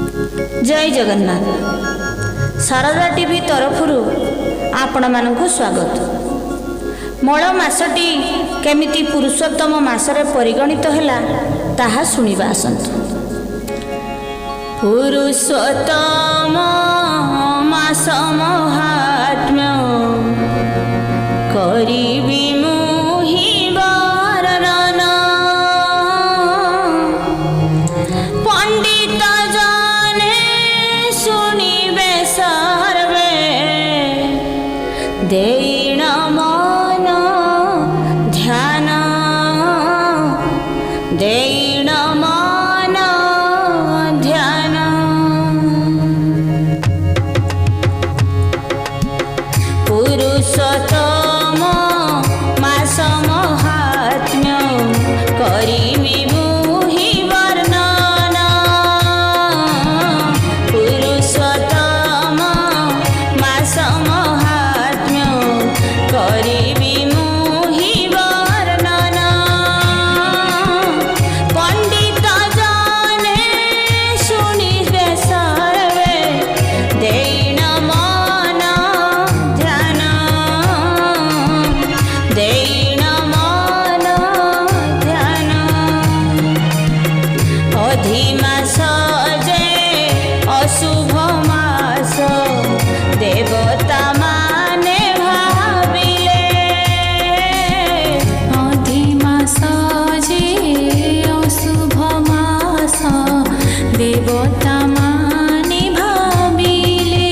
जय जगन्नाथ। शारदा टीवी तरफरु आपण मानकु स्वागत। मल मासटी केमिति पुरुषोत्तम मासरे परिगणित हैला ताहा सुनिबा आसंतु। पुरुषोत्तम मास महात्म्य करिबि मुहि वर्णन, पंडित जने सुनिबे सर्वे, देण मन ध्यान, देण मन ध्यान। पुरुषोत्तम मास महात्म्य करिबि मुहि वर्णन, पुरुषोत्तम मास महात्म्य करिबि मुहि वर्णन, पंडित जने सुनिबे सर्वे, देण मन ध्यान, देण मन ध्यान। अधिमास जे अशुभ मास, देवता माने भाविले, अधिमास जे अशुभ मास, देवता माने भाविले।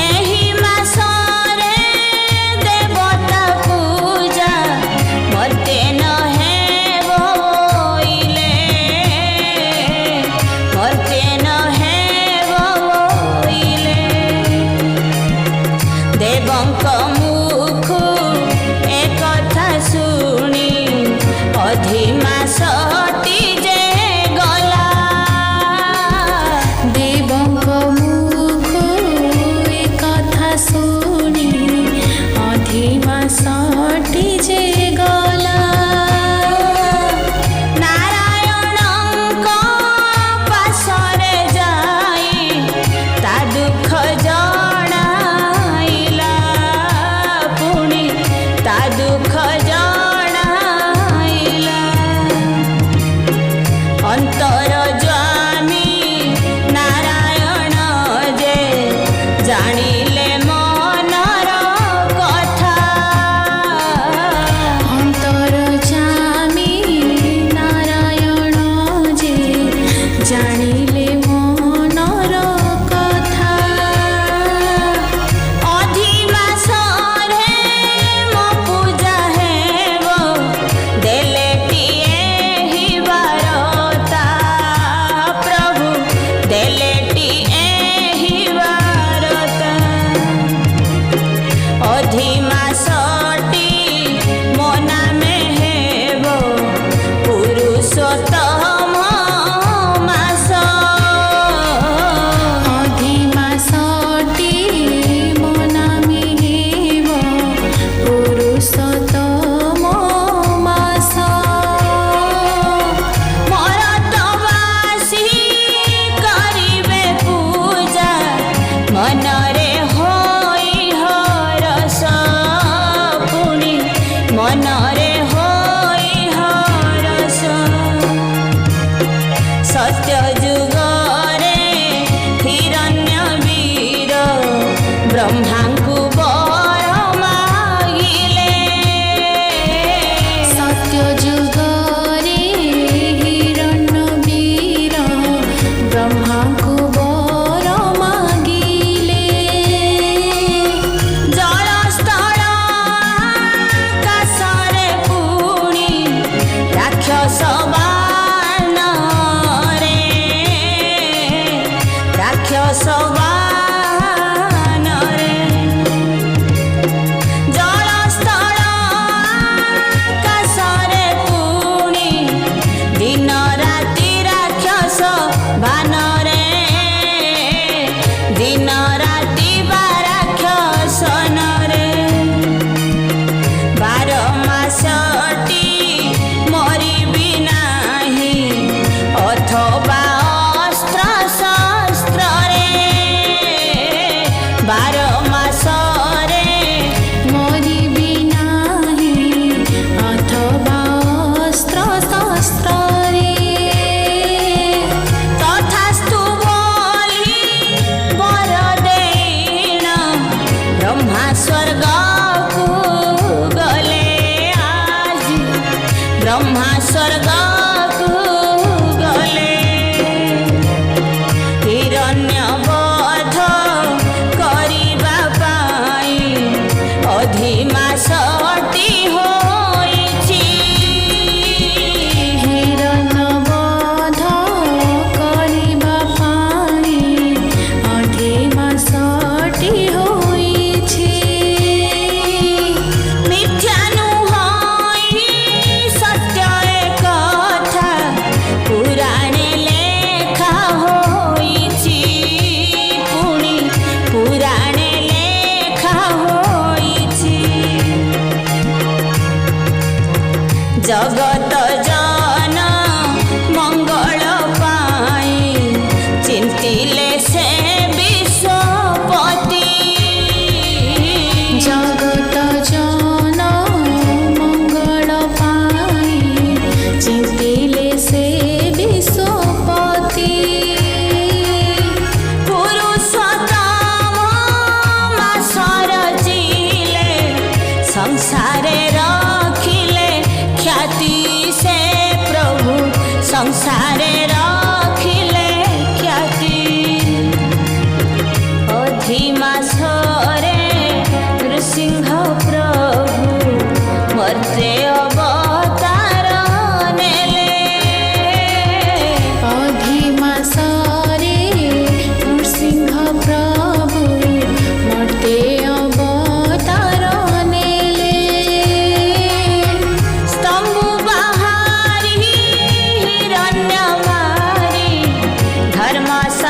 एही मासरे देवता पूजा मर्ते न हेब होइले, मर्ते न हेब होइले। देवंक मुखु ए कथा शुणी, अधिमासटी जे गला, देवंक मुखु ए कथा शुणी, अधिमासटी जे गला। नारायणଙ୍କ पासरे जाई ता दुख जणाइला, पुणी ता दुख जणाइला। अंतर स्वामी नारायण जे जानिले मनर कथा, अंतर जामी नारायण जे जानिले मनर कथा। अधिमासरे मो पूजा हेब, देलेटिए ही बारता, प्रभु देलेटिए ही बारता। अधिमासटी मो नामे हेब, पुरुषोत्तम मास, अधिमासटी मो नामे हेब, पुरुषोत्तम मास। मरतबासी करिबे पूजा, मनरे होई हरस, पुणी मनरे होई हरस। सत्य जुगरे हिरण्य वीर ब्रह्मांकु बर मागिले, सत्य जुगरे हिरण्यवीर ब्रह्माଙ୍କୁ बर मागिले। जल स्थल आकाशरे पुणी राक्षस बाणरे, राक्षस बाणरे। जल स्थल आकाशरे पुणी दिन राति राक्षस बाणरे, दिन राति बा राक्षस नरे। 12 मासटी मरिबि नाही, अथवा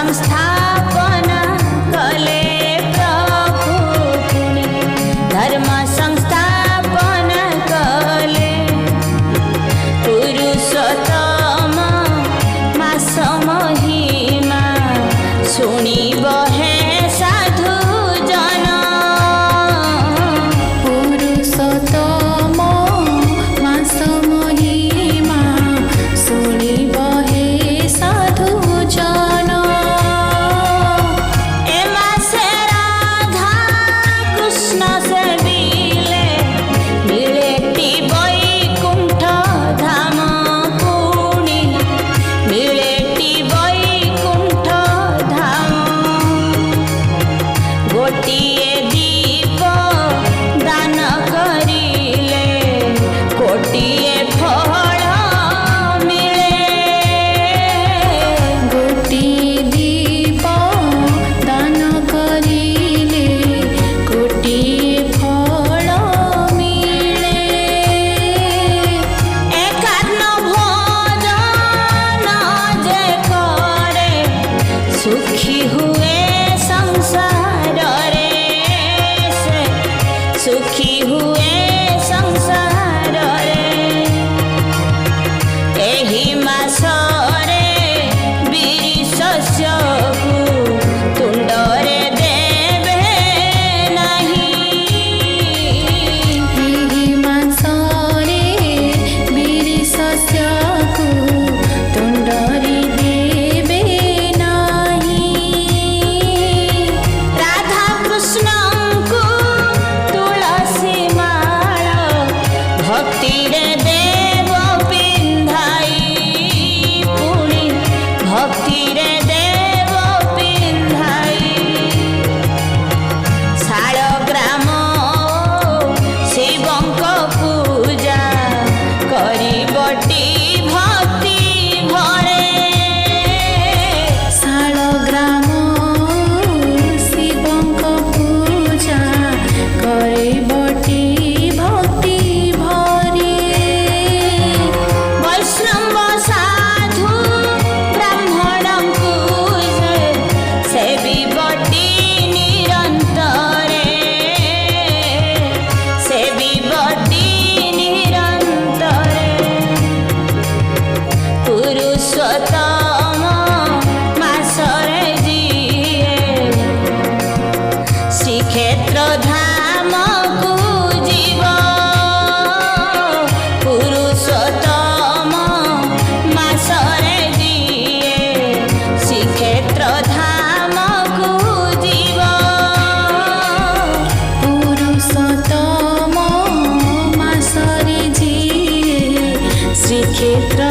संस्थापना कले प्रभु पुनि धर्म संस्थापना कले पुरुषोत्तम मास महिमा शुणिब हे साधु जन पुरुषोत्तम मास महिमा शुणिब हे साधु जन ए मासे राधा कृष्ण सेविले मिलेटी वैकुंठ धाम पुणी मिलेटी वैकुंठ धाम गोटिए दीप दान करिले कोटिए फल मिले गोटिए दीप दान करिले गोटिए फल मिले एकात्म भोजन जे करे सुखी हुए संसार रे से सुखी हुए संसार रे एही मासरे बिरि शस्यकु तुंडरे देवे नाही ଏହି ମାସରେ ବିରି ଶସ୍ୟକୁ ତୁଣ୍ଡରେ ଦେବେ ନାହିଁ राधा कृष्णଙ୍କୁ तुलसी माळ भक्तिरे देव पिन्धाई पुଣି भक्तिरे देव पिन्धाई शाळग्राम शिवଙ୍କ पूजा କରିବଟି ଭକ୍ତି ଭରେ ଶାଳଗ୍ରାମ ଶିବଙ୍କ ପୂଜା କରିବଟି ଭକ୍ତି ଭରେ वैष्णव साधु ब्राह्मणଙ୍କୁ सेविबटी निरन्तरे सेविबटी निरन्तरे पुरुषोत्तम मासरे जिए श्रीक्षेत्र धामକୁ ଯିବ पुरुषोत्तम मासरे जिए श्रीक्षेत्र धामକୁ ଯିବ ପୁରୁଷୋତ୍ତମ ମାସରେ ଯିଏ ଶ୍ରୀକ୍ଷେତ୍ର